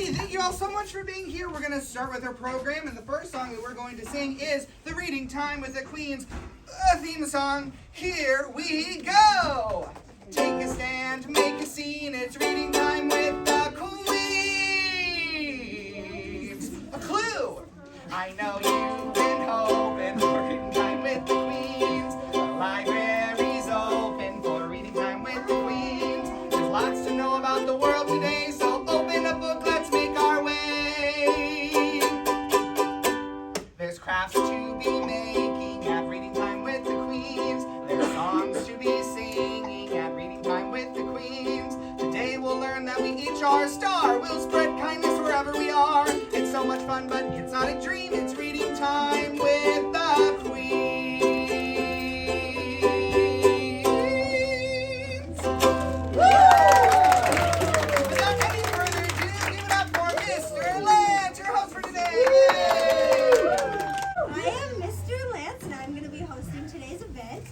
Hey, thank you all so much for being here. We're going to start with our program, and the first song that we're going to sing is the Reading Time with the Queens theme song. Here we go! Take a stand, make a scene, it's reading time with the Queens. A clue! I know you've been hoping for reading time with the Queens. The library's open for reading time with the Queens. There's lots to know about the world today, so open a book, let's make our way. There's crafts to be making at reading time with the Queens. There's songs to be singing at reading time with the Queens. Today we'll learn that we each are a star. We'll spread kindness wherever we are. It's so much fun, but it's not a dream. It's reading time with the Queens. Woo! Without any further ado, give it up for Mr. Lance, your host for today. I am Mr. Lance, and I'm going to be hosting today's event.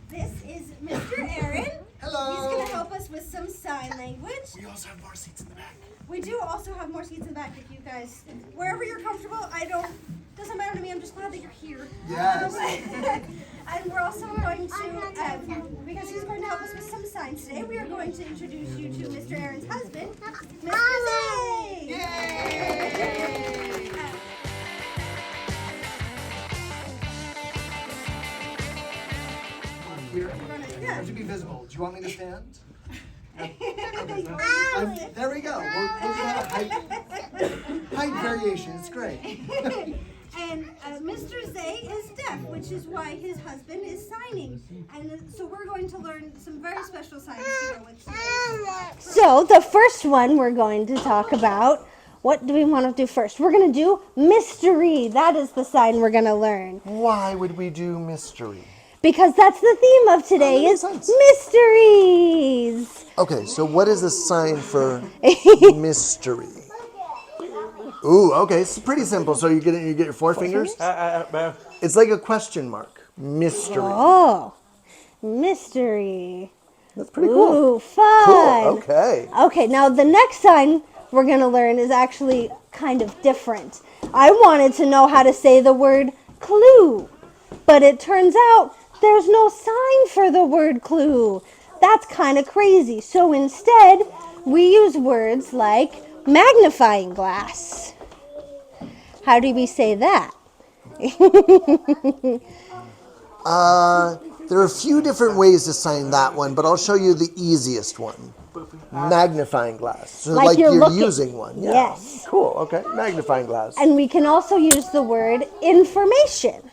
This is Mr. Aaron. Hello. He's going to help us with some sign language. We also have more seats in the back. We do also have more seats in the back if you guys, wherever you're comfortable. Doesn't matter to me. I'm just glad that you're here. Yes. And we're also going to, because he's going to help us with some signs today, we are going to introduce you to Mr. Aaron's husband, Mr. Zay. Yay! Here, I should be visible. Do you want me to stand? There we go. We're going to have a height variation. It's great. And Mr. Zay is deaf, which is why his husband is signing. And so we're going to learn some very special signs to go with today. So the first one we're going to talk about, what do we want to do first? We're going to do mystery. That is the sign we're going to learn. Why would we do mystery? Because that's the theme of today is mysteries. Okay, so what is a sign for mystery? Ooh, okay, it's pretty simple. So you get your four fingers? It's like a question mark. Mystery. Oh, mystery. That's pretty cool. Ooh, fun. Cool, okay. Okay, now the next sign we're going to learn is actually kind of different. I wanted to know how to say the word clue, but it turns out there's no sign for the word clue. That's kind of crazy. So instead, we use words like magnifying glass. How do we say that? There are a few different ways to sign that one, but I'll show you the easiest one. Magnifying glass. So Like you're looking. Using one. Yeah. Yes. Cool, okay. Magnifying glass. And we can also use the word information.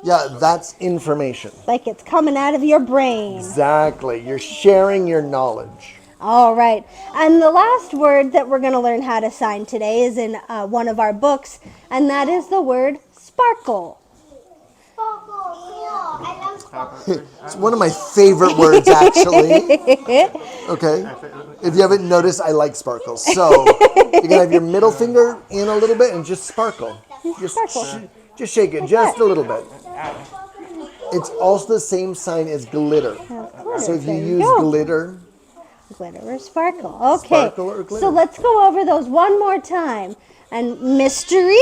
Yeah, that's information. Like it's coming out of your brain. Exactly. You're sharing your knowledge. All right. And the last word that we're going to learn how to sign today is in one of our books, and that is the word sparkle. It's one of my favorite words, actually. Okay. If you haven't noticed, I like sparkles. So you're going to have your middle finger in a little bit and just sparkle. Just shake it just a little bit. It's also the same sign as glitter. So if you use glitter. Glitter or sparkle. Okay. Sparkle or glitter. So let's go over those one more time. And mystery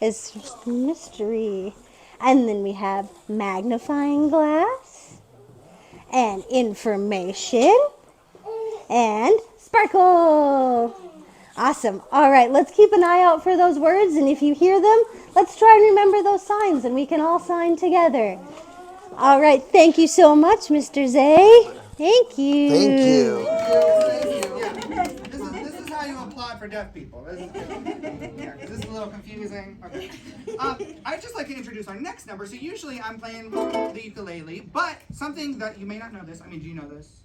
is just mystery. And then we have magnifying glass and information and sparkle. Awesome. All right, let's keep an eye out for those words, and if you hear them, let's try and remember those signs, and we can all sign together. All right, thank you so much, Mr. Zay. Thank you. Thank you. This is how you applaud for deaf people. This is a little confusing. Okay. I'd just like to introduce our next number. So usually I'm playing the ukulele, but something that you may not know this. I mean, do you know this?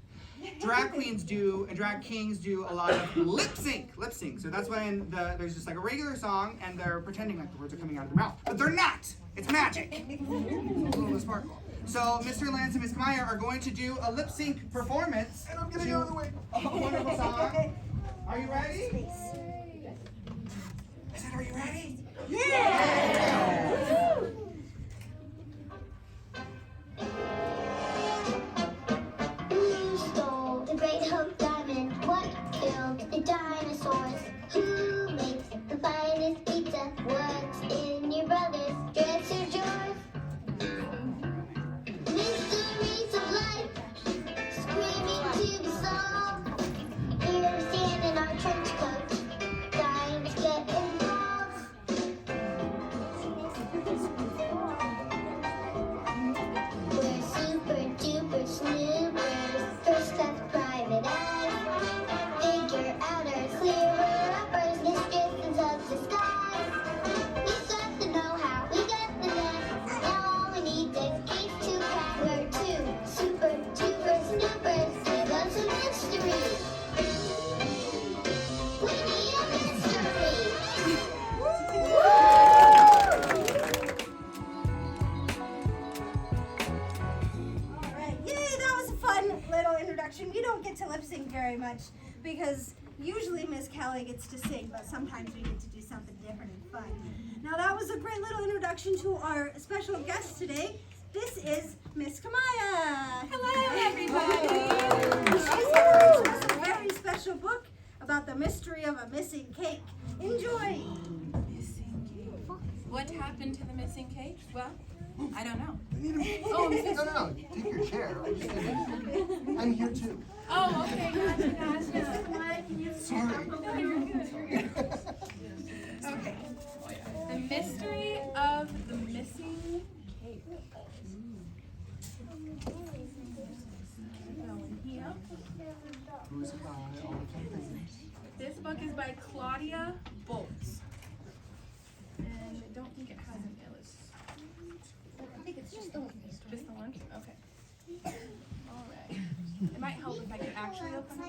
Drag queens do and drag kings do a lot of lip sync. So that's when there's just like a regular song and they're pretending like the words are coming out of their mouth, but they're not. It's magic. A little sparkle. So Mr. Lance and Miss Meyer are going to do a lip sync performance. And I'm gonna go the way. A wonderful song. Are you ready? I said, are you ready? Yeah! Who stole the great hope diamond? What introduction. We don't get to lip sync very much because usually Miss Kelly gets to sing, but sometimes we get to do something different and fun. Now that was a great little introduction to our special guest today. This is Miss Kamaya. Hello, everybody. She's going to read us a very special book about the mystery of a missing cake. Enjoy. Missing cake. What happened to the missing cake? Well, I don't know. Oh, no. Take your chair. I'm here too. Oh, okay. Gotcha. Sorry. No, you're good. Okay. The mystery of the missing cake. Going here. Who's by all the things? This book is by Claudia Boltz. And I don't think it has an illustration. I think it's just the one. Just the one? Okay. All right. It might help if I can actually open the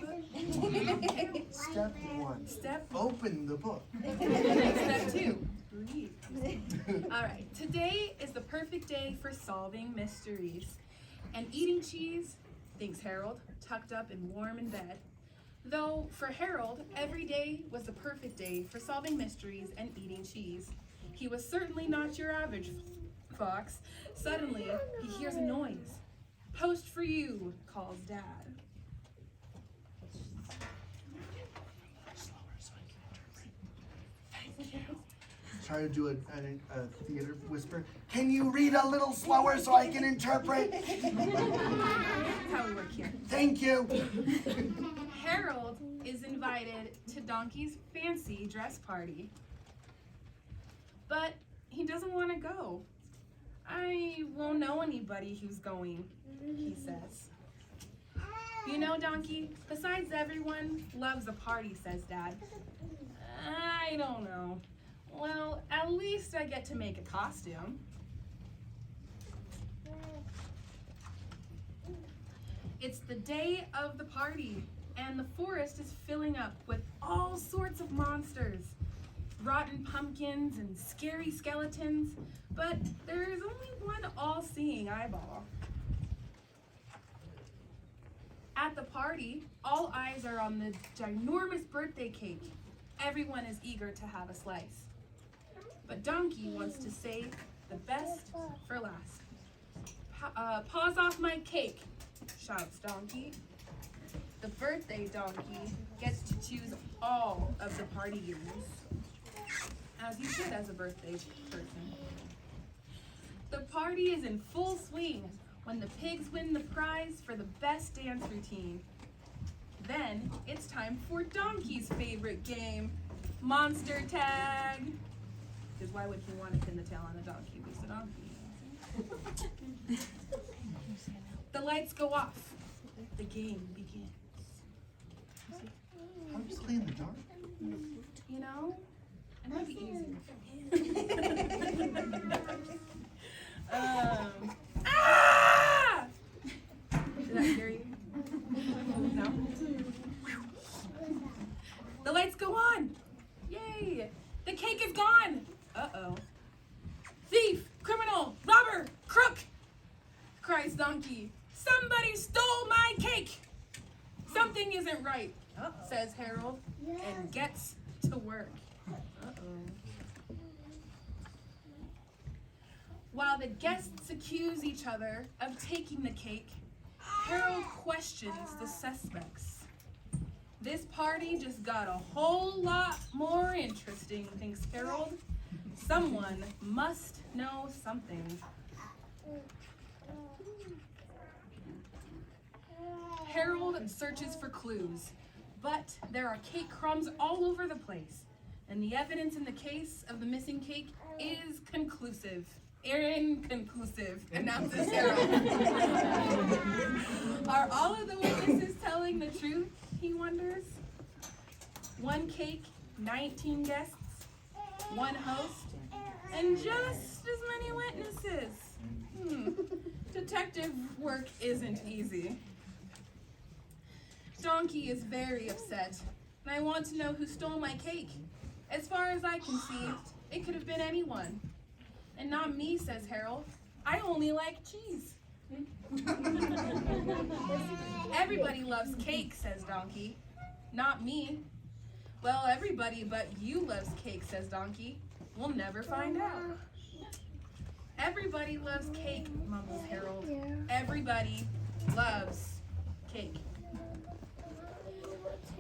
book. Step 1. Step Open the book. Step 2. Read. All right. Today is the perfect day for solving mysteries. And eating cheese, thinks Harold, tucked up and warm in bed. Though for Harold, every day was the perfect day for solving mysteries and eating cheese. He was certainly not your average fox. Suddenly, he hears a noise. Post for you, calls Dad. Try to do a theater whisper. Can you read a little slower so I can interpret? That's how we work here. Thank you. Harold is invited to Donkey's fancy dress party. But he doesn't want to go. I won't know anybody who's going, he says. You know, Donkey, besides everyone loves a party, says Dad. I don't know. Well, at least I get to make a costume. It's the day of the party, and the forest is filling up with all sorts of monsters. Rotten pumpkins and scary skeletons, but there is only one all-seeing eyeball. At the party, all eyes are on the ginormous birthday cake. Everyone is eager to have a slice. But Donkey wants to save the best for last. Paws off my cake, shouts Donkey. The birthday donkey gets to choose all of the party games, as you should as a birthday person. The party is in full swing when the pigs win the prize for the best dance routine. Then it's time for Donkey's favorite game, Monster Tag. Because why would he want to pin the tail on a donkey? He's a donkey. The lights go off. The game begins. How do you play in the dark? You know, it might be easier. Ah! Did that scare you? No? The lights go on. Yay! The cake is gone. Uh-oh. Thief, criminal, robber, crook, cries Donkey. Somebody stole my cake. Something isn't right, says Harold, and gets to work. Uh-oh. While the guests accuse each other of taking the cake, Harold questions the suspects. This party just got a whole lot more interesting, thinks Harold. Someone must know something. Harold searches for clues, but there are cake crumbs all over the place, and the evidence in the case of the missing cake is conclusive. Inconclusive, announces Harold. Are all of the witnesses telling the truth, he wonders? One cake, 19 guests, one host, and just as many witnesses. Detective work isn't easy. Donkey is very upset, and I want to know who stole my cake. As far as I can see, it could have been anyone. And not me, says Harold. I only like cheese. Everybody loves cake, says Donkey. Not me. Well, everybody but you loves cake, says Donkey. We'll never find out. Everybody loves cake, mumbles Harold. Everybody loves cake.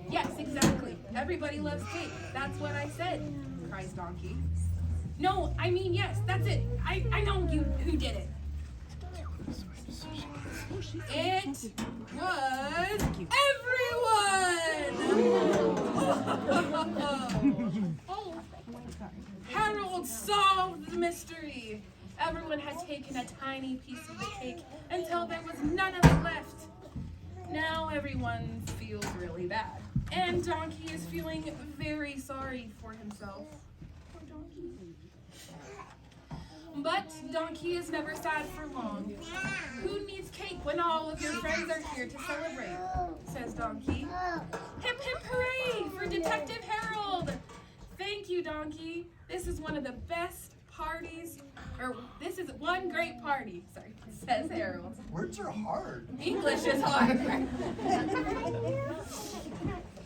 Yes, exactly. Everybody loves cake. That's what I said, cries Donkey. No, I mean, yes, that's it. I know who did it. It was everyone! Harold solved the mystery. Everyone had taken a tiny piece of the cake until there was none of it left. Now everyone feels really bad. And Donkey is feeling very sorry for himself. Poor Donkey. But Donkey is never sad for long. Who needs cake when all of your friends are here to celebrate? Says Donkey. Hip hip hooray for Detective Harold! Thank you, Donkey. This is one of the best parties, or this is one great party, sorry, says Harold. Words are hard. English is hard.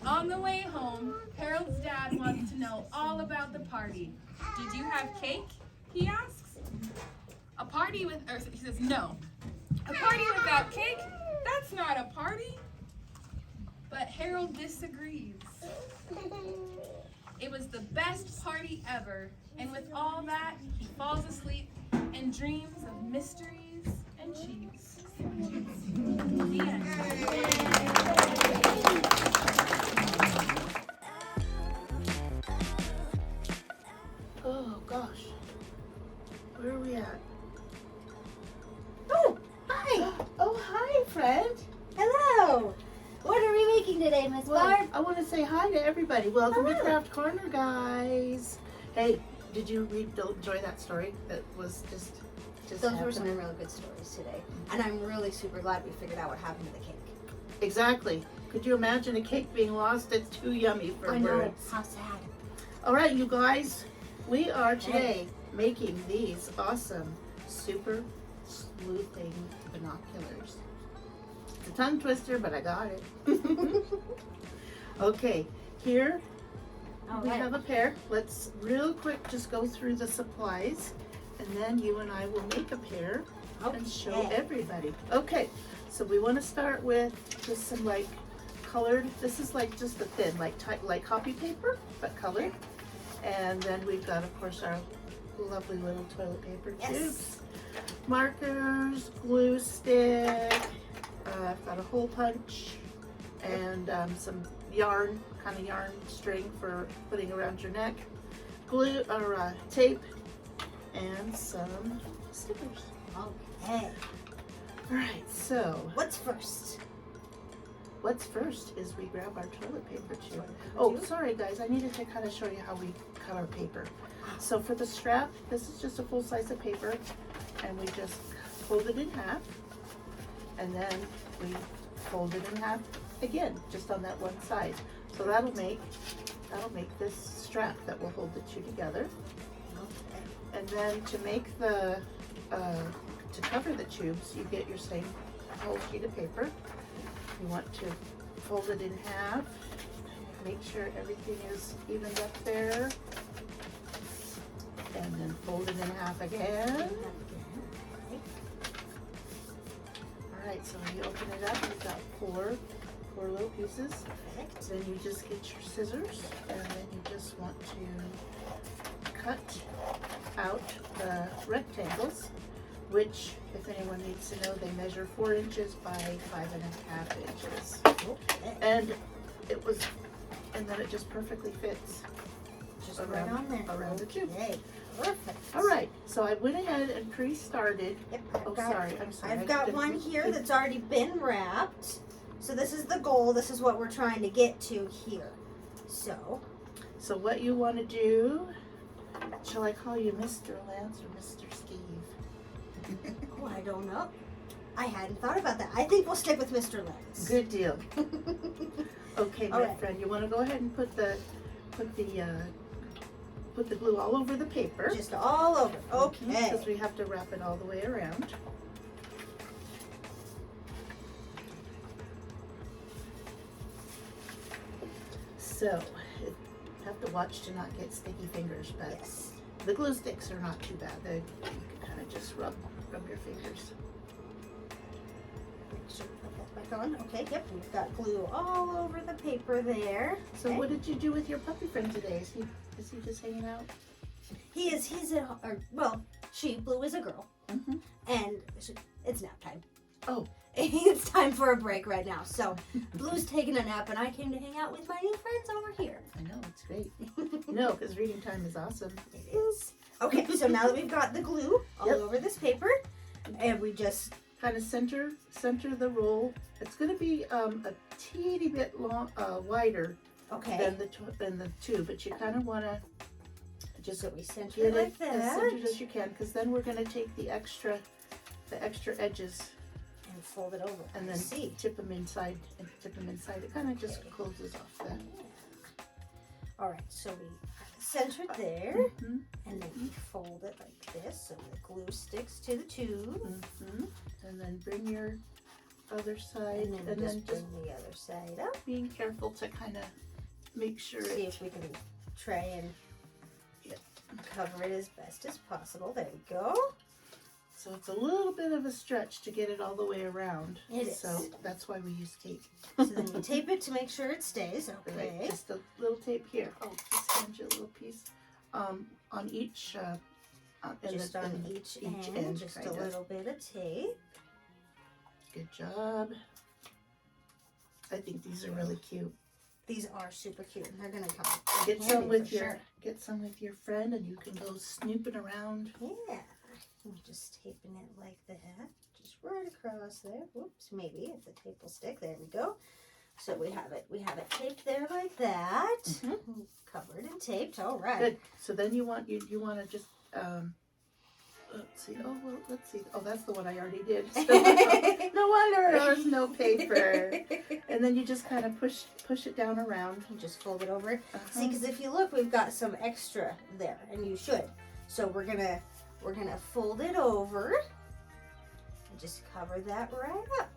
On the way home, Harold's dad wants to know all about the party. Did you have cake? He asks. A party with, or he says, no. A party without cake? That's not a party. But Harold disagrees. It was the best party ever, and with all that, he falls asleep and dreams of mysteries and cheese. The end. Oh gosh, where are we at? Oh, hi! Oh, hi, friend. Hello. What are we making today, Miss Barb? I want to say hi to everybody. Welcome to Hello. Craft Corner, guys. Hey, did you enjoy that story? That was just Those were happened? some really good stories today. And I'm really super glad we figured out what happened to the cake. Exactly. Could you imagine a cake being lost? It's too yummy for I know. words. How sad. All right, you guys, we are today making these awesome super sleuthing binoculars. It's a tongue twister, but I got it. Okay, here we have a pair. Let's real quick just go through the supplies, and then you and I will make a pair and show everybody. Okay, so we want to start with just some like colored. This is like just a thin, like copy paper, but colored. And then we've got, of course, our lovely little toilet paper tubes, markers, glue stick. I've got a hole punch and some yarn, kind of yarn string for putting around your neck, glue or tape, and some stickers. Okay. All right, so What's first? what's first is we grab our toilet paper tube. Oh, sorry guys, I needed to kind of show you how we cut our paper. So for the strap, this is just a full slice of paper, and we just fold it in half, and then we fold it in half again, just on that one side. So that'll make this strap that will hold the two together. And then to make the to cover the tubes, you get your same whole sheet of paper. You want to fold it in half, make sure everything is evened up there, and then fold it in half again. All right, so when you open it up, you've got four little pieces. Then you just get your scissors, and then you just want to cut out the rectangles, which, if anyone needs to know, they measure 4 inches by 5.5 inches. And then it just perfectly fits Just right on there. around the tube. Okay. Perfect. All right, so I went ahead and pre-started. Yep, Oh, sorry, I'm sorry. I've got one here that's already been wrapped. So this is the goal. This is what we're trying to get to here. So So what you want to do, shall I call you Mr. Lance or Mr. Steve? oh, I don't know. I hadn't thought about that. I think we'll stick with Mr. Lance. Good deal. Okay, my All right. friend, you want to go ahead and put the glue all over the paper. Just all over. Okay. Because we have to wrap it all the way around. So, you have to watch to not get sticky fingers, but Yes. the glue sticks are not too bad. You can kind of just rub your fingers. Make sure we put that back on. Okay, yep, we've got glue all over the paper there. So Okay. what did you do with your puppy friend today? Is he just hanging out? He's at well, Blue is a girl, Mm-hmm. and it's nap time. Oh. It's time for a break right now. So Blue's taking a nap, and I came to hang out with my new friends over here. I know, it's great. No, because reading time is awesome. It is. Okay, so now that we've got the glue all Yep. over this paper, and we just Kind of center the roll. It's going to be a teeny bit wider okay. than the two, but you kind of want to just So we center get it like it as that centered as you can, because then we're going to take the extra edges and fold it over. and then see. tip them inside. It kind of just closes off that. All right, so we center it there, Mhm. and then we fold it like this, so the glue sticks to the tube, Mhm. And then bring your other side, and then just bring the other side up. being careful to kind of make sure See it. if we can try and Yep. cover it as best as possible. There we go. So it's a little bit of a stretch to get it all the way around. It is. So that's why we use tape. So then you tape it to make sure it stays. Okay. Right, just a little tape here. Oh, just hand you a little piece on each. Just on each end, just a kinda. little bit of tape. Good job. I think these are really cute. These are super cute, and they're gonna come. Get handy some with for your sure. friend, and you can go snooping around. Yeah. I'm just taping it like that, just right across there. Whoops, maybe if the tape will stick. There we go. So we have it taped there like that. Mhm. Covered and taped. All right. Good. So then you want to just let's see. Oh well, let's see. Oh, that's the one I already did. No wonder there's no paper. And then you just kind of push it down around. And just fold it over. Uh-huh. See, because if you look, we've got some extra there, and you should. So we're gonna fold it over and just cover that right up.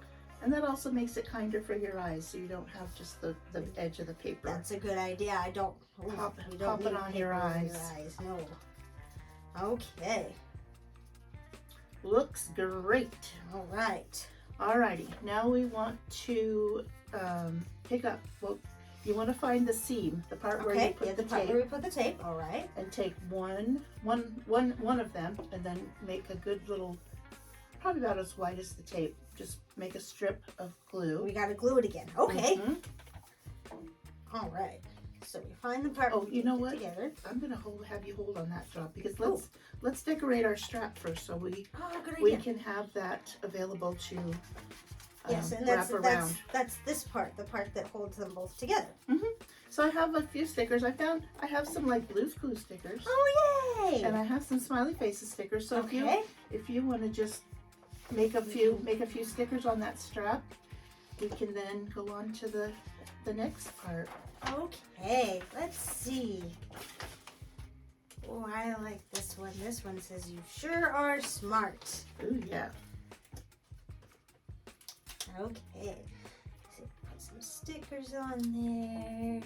And that also makes it kinder for your eyes, so you don't have just the edge of the paper. That's a good idea. I don't. We Pop don't it need on your paper in eyes. No. Okay. Looks great. All right. Alrighty, now we want to pick up. Well, you want to find the seam, the part where you Okay. put Yeah, the the part tape, where we put the tape. All right. and take one of them, and then make a good little, probably about as wide as the tape. Just make a strip of glue. We got to glue it again. Okay. Mhm. All right. So we find the part. Oh, we you know put what? Together. I'm gonna have you hold on that job, because let's decorate our strap first, so Oh, good we idea. can have that available to Yes, and wrap around. that's this part, the part that holds them both together. So I have a few stickers. I have some like Blue's Clue stickers, Oh yay! and I have some smiley faces stickers. So Okay. if you want to just make a few stickers on that strap, we can then go on to the next part. Okay, let's see. Oh, I like this one. This one says, "You sure are smart." Ooh, yeah. Okay. So put some stickers on there.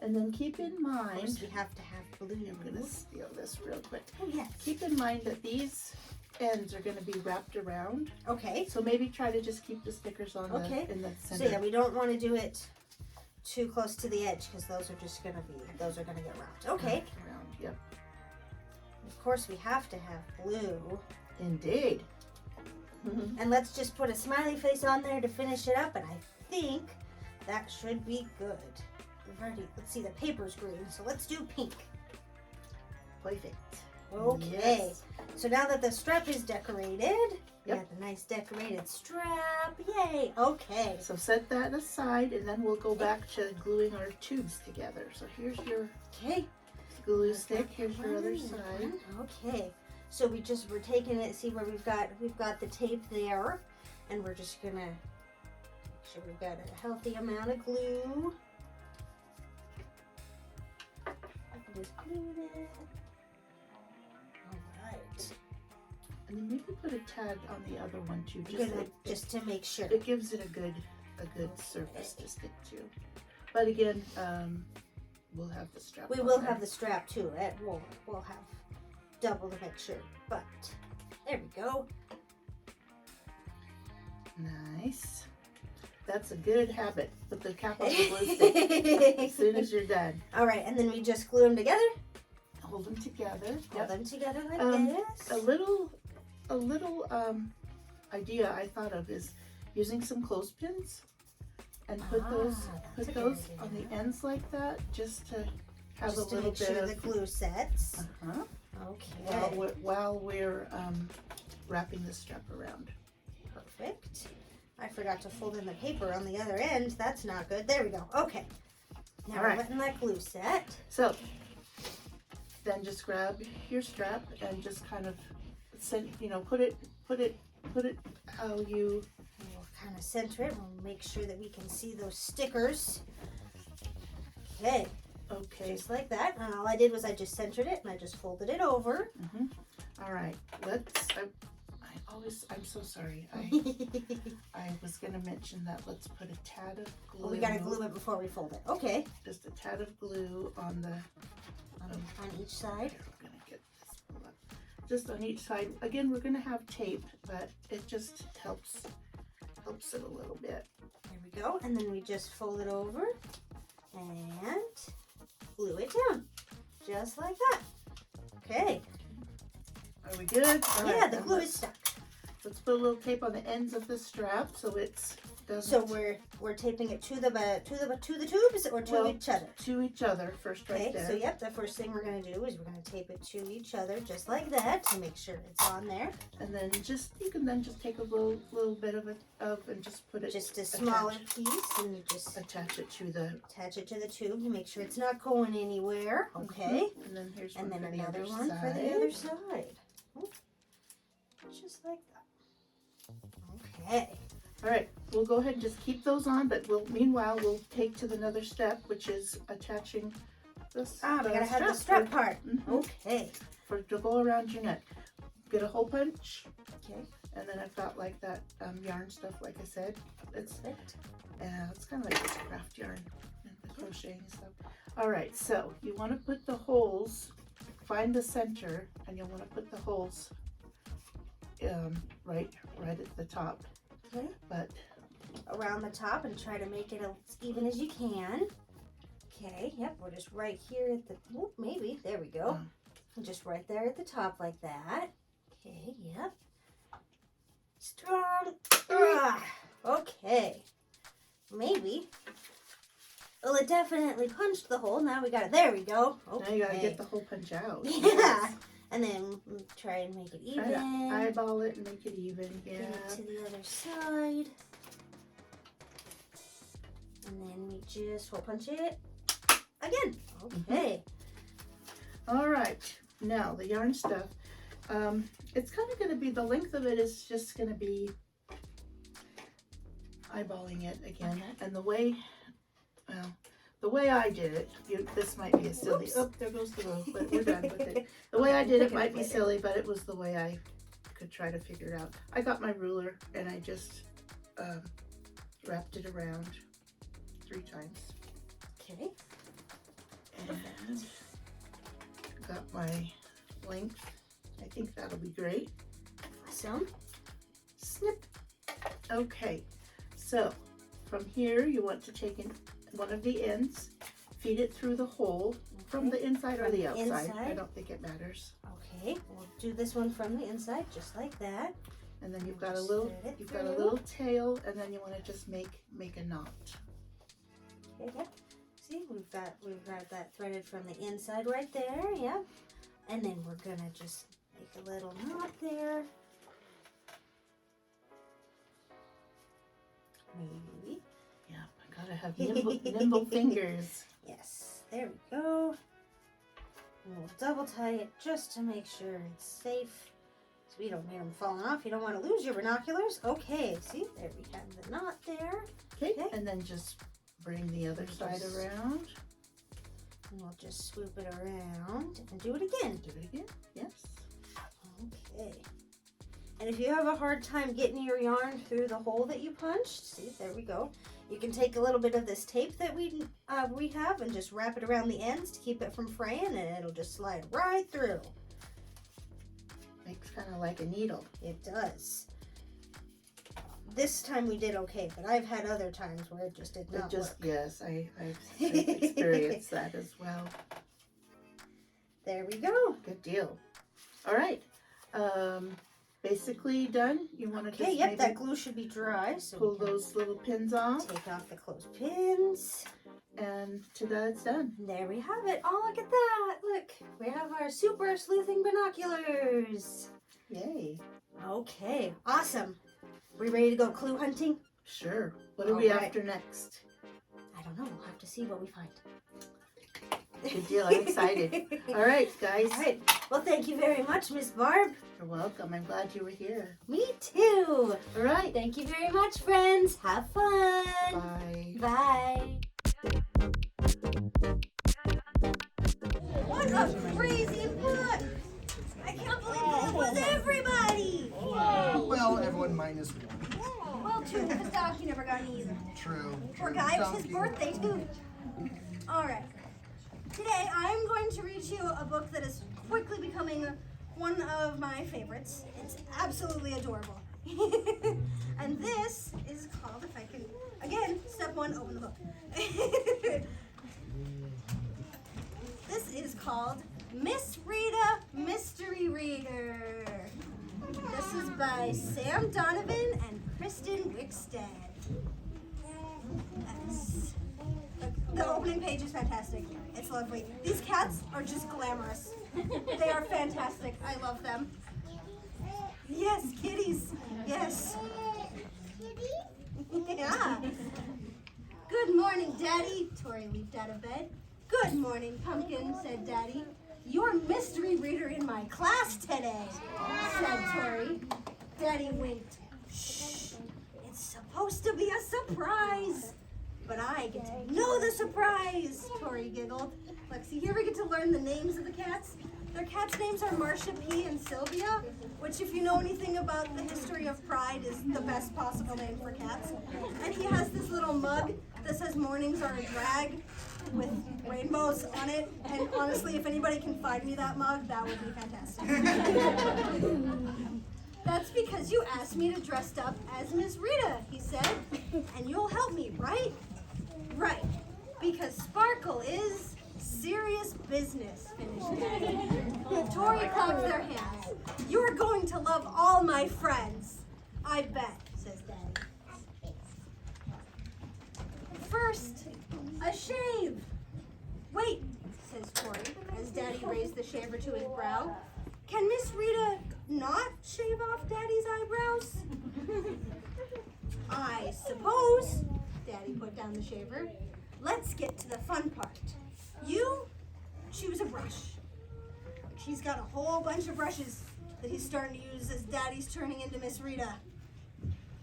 And then keep in Of mind, course, we have to have blue. I'm gonna steal this real quick. Oh yes. Keep in mind that these ends are going to be wrapped around, Okay. so maybe try to just keep the stickers on Okay. in the So center. yeah, we don't want to do it too close to the edge because those are gonna get wrapped. Okay. Wrapped around. Yep. Of course, we have to have blue. Indeed. And let's just put a smiley face on there to finish it up, and I think that should be good. We've already, let's see, the paper's green, so let's do pink. Perfect. Okay. Yes. So now that the strap is decorated, we got the nice decorated strap. Yay. Okay. So set that aside, and then we'll go back to gluing our tubes together. So here's your Okay. glue stick. Here's your other side. Okay. So we're taking it, see where we've got the tape there, and we're just gonna make sure we've got a healthy amount of glue. Just glue it. Alright. And then maybe put a tag on the other one too. Just to make sure. It gives it a good surface to stick to. But again, we'll have the strap. We on will there. have the strap too. We'll have double to make sure. But there we go. Nice. That's a good habit. Put the cap on the glue stick as soon as you're done. All right, and then we just glue them together. Hold them together. Hold them together like this. A little idea I thought of is using some clothespins and put those that's a good on idea. the ends like that, just to have Just a little to make bit sure of the glue sets. uh-huh, Okay. while we're wrapping the strap around. Perfect. I forgot to fold in the paper on the other end. That's not good. There we go. Okay. Now All we're right. letting that glue set. So then just grab your strap and just kind of put it how you. We'll kind of center it. We'll make sure that we can see those stickers. Okay. Okay. Just like that. And all I did was I just centered it and I just folded it over. All right. I'm so sorry. I was gonna mention that. Let's put a tad of glue. Well, we gotta glue it before we fold it. Okay. Just a tad of glue on the. On each side. I'm gonna get this pull up. Just on each side. Again, we're gonna have tape, but it just helps it a little bit. There we go. And then we just fold it over and glue it down. Just like that. Okay. Are we good? All Yeah, right, the then glue is stuck. Let's put a little tape on the ends of the strap so it's doesn't. So we're taping it to the tubes or to Well, each other. To each other first, right Okay, there. so yep, the first thing we're gonna do is we're gonna tape it to each other just like that to make sure it's on there. And then you can then just take a little bit of and just put it. Just a smaller piece and you just Attach it to the. attach it to the tube to make sure it's not going anywhere. Okay. And then here's And one then for the another other one side. for the other side. Oh, just like that. Okay. All right, we'll go ahead and just keep those on, but meanwhile we'll take to another step, which is attaching this. We gotta have the strap part. Okay. To go around your neck. Get a hole punch, Okay. and then I've got like that yarn stuff, like I said. It's Perfect. kind of like this craft yarn and the crocheting and stuff. All right, so you want to put the holes. Find the center, and you'll want to put the holes right at the top. Okay. But Around the top and try to make it as even as you can. Okay, yep, we're just right here at the, maybe, there we go. Just right there at the top like that. Okay, yep. Strong. Okay. Maybe. Well, it definitely punched the hole. Now we got it. There we go. Okay. now you gotta get the hole punch out. Yeah. And then try and make it Try even. to eyeball it and make it even. Yeah. Get it to the other side. And then we just hole punch it again. Okay. All right. Now the yarn stuff. It's kind of going to be, the length of it is just going to be eyeballing it again. And the way I did it, this might be a silly. Oops. Oh, there goes the row. But we're done with it. The way I did it might be silly, but it was the way I could try to figure it out. I got my ruler and I just wrapped it around 3 times. Okay. And got my length. I think that'll be great. Awesome. Snip. Okay, so from here you want to take in one of the ends, feed it through the hole from the inside or From the the outside. inside. I don't think it matters. Okay, we'll do this one from the inside, just like that. And then you've got a Just little, thread it you've got a through. little tail, and then you want to just make a knot. Okay, yep. See, we've got that threaded from the inside right there, yep. And then we're gonna just make a little knot there. Maybe. Yeah, I gotta have nimble fingers. Yes, there we go. And we'll double tie it just to make sure it's safe. So we don't need them falling off. You don't want to lose your binoculars. Okay, see, there we have the knot there. Okay, Okay. and then just bring the other side around. And we'll just swoop it around and do it again. Do it again. Yes. Okay. And if you have a hard time getting your yarn through the hole that you punched, see, there we go. You can take a little bit of this tape that we have and just wrap it around the ends to keep it from fraying, and it'll just slide right through. Makes kind of like a needle. It does. This time we did okay, but I've had other times where it just did not work. Yes, I've experienced that as well. There we go. Good deal. All right. Basically done. You want to Okay, just yep, maybe that glue should be dry. So pull we can those little pins off, take off the closed pins. and to that it's done. There we have it. Oh, look at that. Look, we have our super sleuthing binoculars. Yay. Okay, awesome. We ready to go clue hunting? Sure. What are we All right. after next? I don't know. We'll have to see what we find. Good deal. I'm excited. All right, guys. All right. Well, thank you very much, Miss Barb. You're welcome. I'm glad you were here. Me too. All right. Thank you very much, friends. Have fun. Bye. Bye. What a crazy look! I can't believe that was everybody! Well, everyone minus one. Well, true, because Donkey never got any either. True. Poor guy, it was his birthday too. Alright. Today I'm going to read you a book that is quickly becoming one of my favorites. It's absolutely adorable. And this is called, if I can, again, step one, open the book. This is called Miss Rita Mystery Reader. This is by Sam Donovan and Kristen Wickstead. Yes. The opening page is fantastic. It's lovely. These cats are just glamorous. They are fantastic. I love them. Yes, kitties. Yes. Yeah. Good morning, Daddy. Tori leaped out of bed. Good morning, Pumpkin, said Daddy. You're mystery reader in my class today, said Tori. Daddy winked. Shh. It's supposed to be a surprise. But I get to know the surprise, Tori giggled. Lexi, you ever get to learn the names of the cats? Their cats' names are Marcia P. and Sylvia, which if you know anything about the history of Pride is the best possible name for cats. And he has this little mug that says mornings are a drag with rainbows on it. And honestly, if anybody can find me that mug, that would be fantastic. That's because you asked me to dress up as Miss Rita, he said. And you'll help me, right? Right. Because Sparkle is serious business, finished Daddy. Tori clapped their hands. You're going to love all my friends. I bet, says Daddy. First, a shave. Wait, says Tori, as Daddy raised the shaver to his brow. Can Miss Rita not shave off Daddy's eyebrows? I suppose, Daddy put down the shaver. Let's get to the fun part. You choose a brush. He's got a whole bunch of brushes that he's starting to use as Daddy's turning into Miss Rita.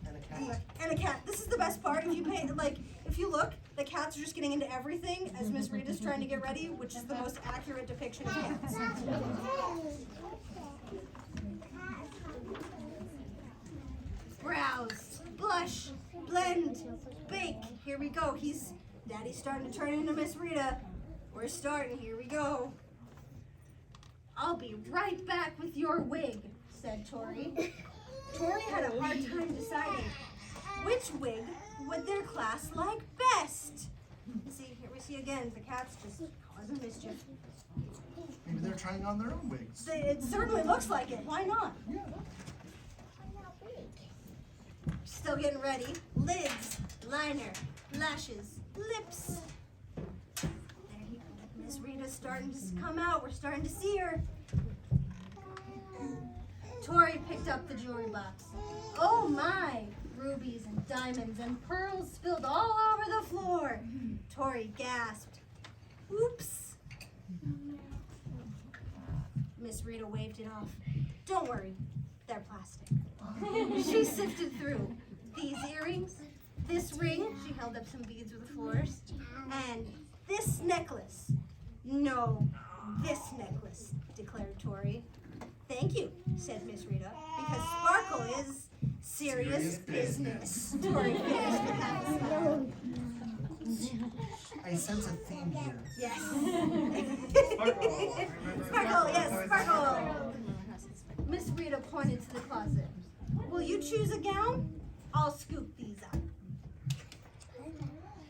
And a cat. And a cat. This is the best part. If you look, the cats are just getting into everything as Miss Rita's trying to get ready, which is the most accurate depiction of cats. Browse, blush, blend, bake. Here we go. Daddy's starting to turn into Miss Rita. We're starting. Here we go. I'll be right back with your wig, said Tori. Tori had a hard time deciding which wig would their class like best. See, here we see again, the cats just causing mischief. Maybe they're trying on their own wigs. It certainly looks like it. Why not? Yeah. Still getting ready. Lids, liner, lashes, lips. There you go. Miss Rita's starting to come out. We're starting to see her. Tori picked up the jewelry box. Oh my! Rubies and diamonds and pearls spilled all over the floor. Tori gasped. Oops. Miss Rita waved it off. Don't worry, they're plastic. She sifted through these earrings, this ring, she held up some beads with the floors, and this necklace. No, this necklace, declared Tori. Thank you, said Miss Rita, because Sparkle is serious business. Tori finished with half a smile. I sense a theme here. Yes. Sparkle, yes, Sparkle. Miss Rita pointed to the closet. Will you choose a gown? I'll scoop these up.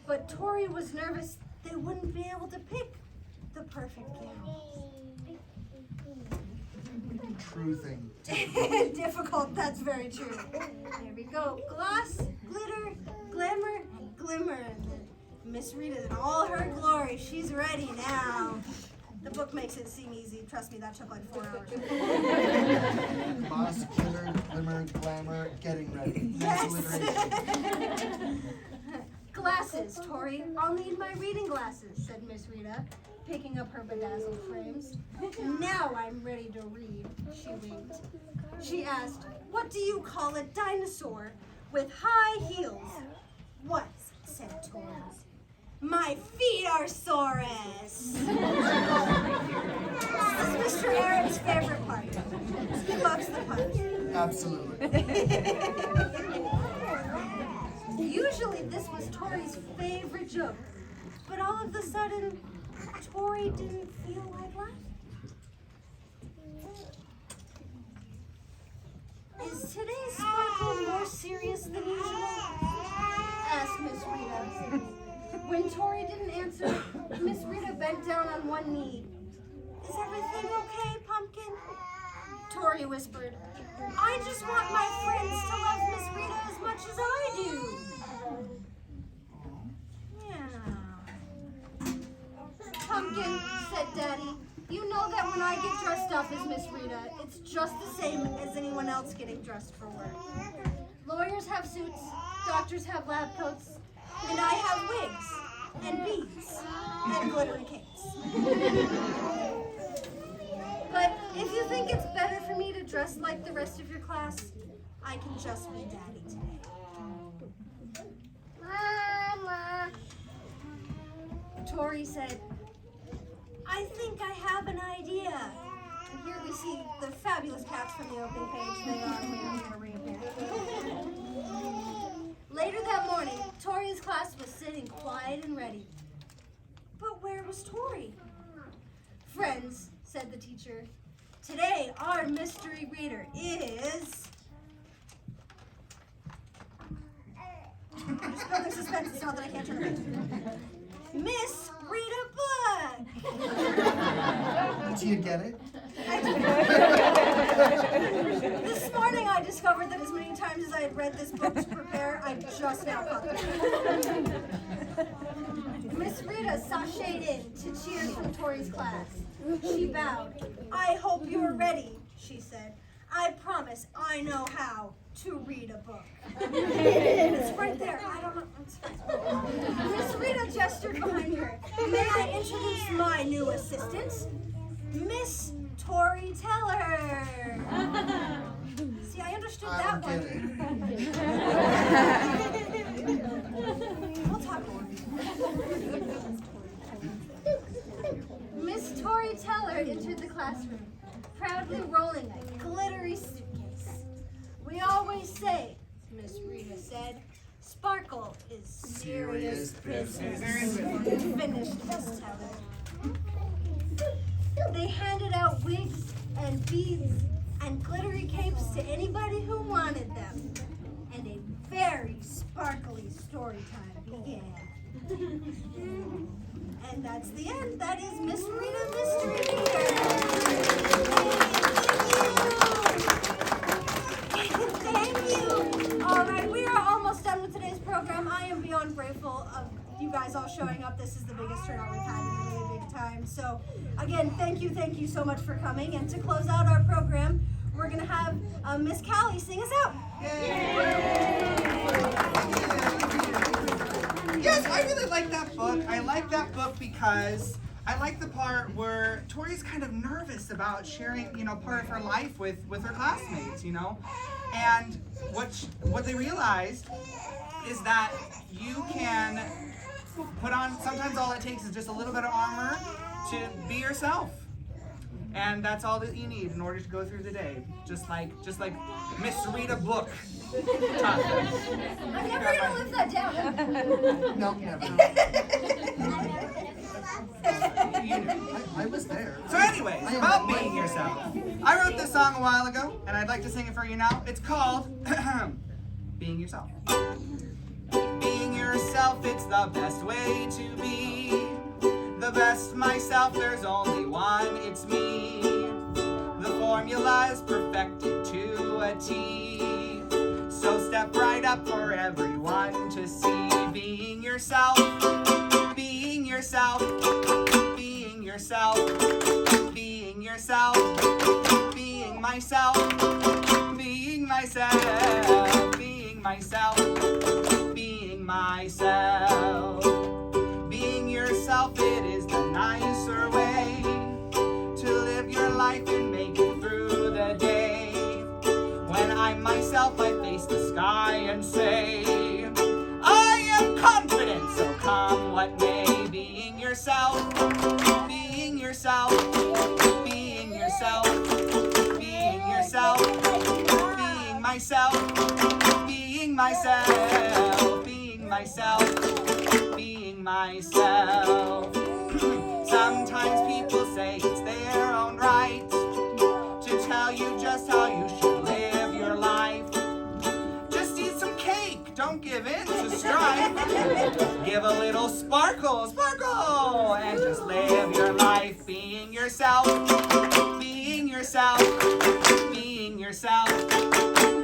But Tori was nervous they wouldn't be able to pick the perfect gown. True thing. Difficult, that's very true. There we go. Gloss, glitter, glamour, and glimmer. Miss Rita's in all her glory. She's ready now. The book makes it seem easy. Trust me, that took like 4 hours. Gloss, glitter, glimmer, glamour, getting ready. Yes. Alliteration. Glasses, Tori. I'll need my reading glasses, said Miss Rita, picking up her bedazzled frames. Now I'm ready to read, she winked. She asked, what do you call a dinosaur with high heels? What? Said Tori. My feet are Saurus. This is Mr. Aaron's favorite part. He loves the punch. Absolutely. Usually this was Tori's favorite joke, but all of a sudden, Tori didn't feel like laughing. Is today's Sparkle more serious than usual? Asked Miss Rita. When Tori didn't answer, Miss Rita bent down on one knee. Is everything okay, Pumpkin? Tori whispered, I just want my friends to love Miss Rita as much as I do. Yeah. Pumpkin, said Daddy, you know that when I get dressed up as Miss Rita, it's just the same as anyone else getting dressed for work. Lawyers have suits, doctors have lab coats, and I have wigs, and beads, and glittery capes. But if you think it's better for me to dress like the rest of your class, I can just be Daddy today. Mama. Tori said, I think I have an idea. And here we see the fabulous cats from the opening page. They are waiting to reappear. Later that morning, Tori's class was sitting quiet and ready. But where was Tori? Friends, said the teacher, today our mystery reader is... I'm just building suspense, it's not that I can't turn around. Miss Rita Book! Do you get it? This morning I discovered that as many times as I had read this book to prepare, I just now caught it. Miss Rita sashayed in to cheer from Tori's class. She bowed. I hope you're ready, she said. I promise I know how to read a book. It's right there. I don't know. It's fine. Miss Rita gestured behind her. May I introduce my new assistant, Miss Tori Teller. See, I understood that I one. don't get it. We'll talk more. Miss Tori Teller entered the classroom, proudly rolling a glittery suitcase. We always say, Miss Rita said, Sparkle is serious business. Finished Miss Teller. They handed out wigs and beads and glittery capes to anybody who wanted them. And a very sparkly story time began. And that's the end. That is Miss Rita Mystery Reader. Thank you. All right, we are almost done with today's program. I am beyond grateful of you guys all showing up. This is the biggest turnout we've had in a really big time. So again, thank you so much for coming. And to close out our program, we're going to have Miss Callie sing us out. Yes, I really like that book. I like that book because I like the part where Tori's kind of nervous about sharing, part of her life with her classmates, And what they realized is that you can put on, sometimes all it takes is just a little bit of armor to be yourself. And that's all that you need in order to go through the day. Just like Miss Read a book. I'm never gonna live that down. No, never. I was there. So anyways, about being yourself. I wrote this song a while ago, and I'd like to sing it for you now. It's called Being Yourself. Being yourself, it's the best way to be. The best myself, there's only one, it's me. The formula is perfected to a T. So step right up for everyone to see. Being yourself, being yourself, being yourself, being yourself, being myself, being myself, being myself, being myself. Being yourself, it is the nicer way to live your life and make it through the day. When I'm myself, I face the sky and say, I am confident, so come what may. Being yourself, being yourself, being yourself, being yourself, being myself, being myself, being myself, being myself. Sometimes people say it's their own right to tell you just how you should live your life. Just eat some cake, don't give in to strife. Give a little sparkle, sparkle, and just live your life. Being yourself, being yourself, being yourself,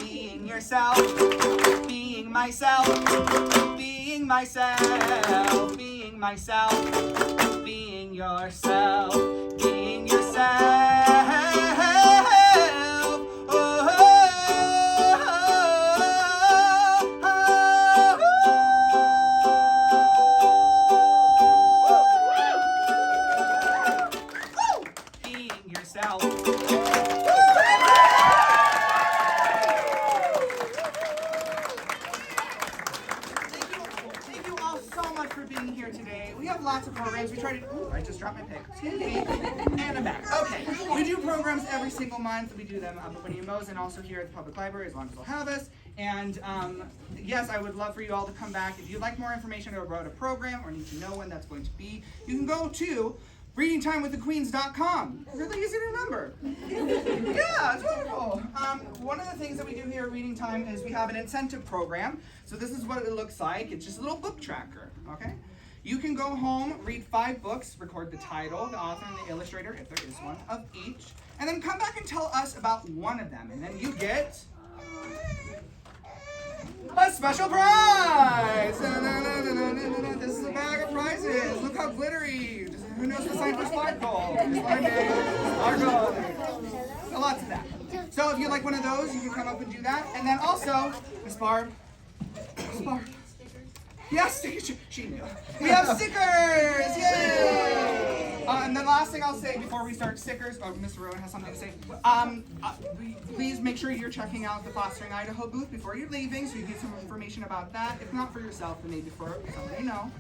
being yourself, being myself, being myself, being myself, being yourself, being yourself. Being yourself. Thank you all so much for being here today. We have lots of programs. We try to. Ooh, I just dropped my pick. Excuse me. And I'm back. Okay. We do programs every single month. We do them up at Winnie and Mo's and also here at the public library as long as they'll have us. And yes, I would love for you all to come back. If you'd like more information about a program or need to know when that's going to be, you can go to readingtimewiththequeens.com. Really easy to remember. Yeah, it's wonderful. One of the things that we do here at Reading Time is we have an incentive program. So this is what it looks like. It's just a little book tracker, okay? You can go home, read 5 books, record the title, the author, and the illustrator, if there is one, of each, and then come back and tell us about one of them. And then you get a special prize! This is a bag of prizes. Look how glittery. Who knows the sign for sparkle? Sparkle. Lots of that. So if you like one of those, you can come up and do that. And then also, Miss Barb. Miss Barb. Yes, stickers. She knew. We have stickers! Yay! And the last thing I'll say before we start stickers, Mr. Rowan has something to say. Please make sure you're checking out the Fostering Idaho booth before you're leaving so you get some information about that. If not for yourself, then maybe for somebody you know.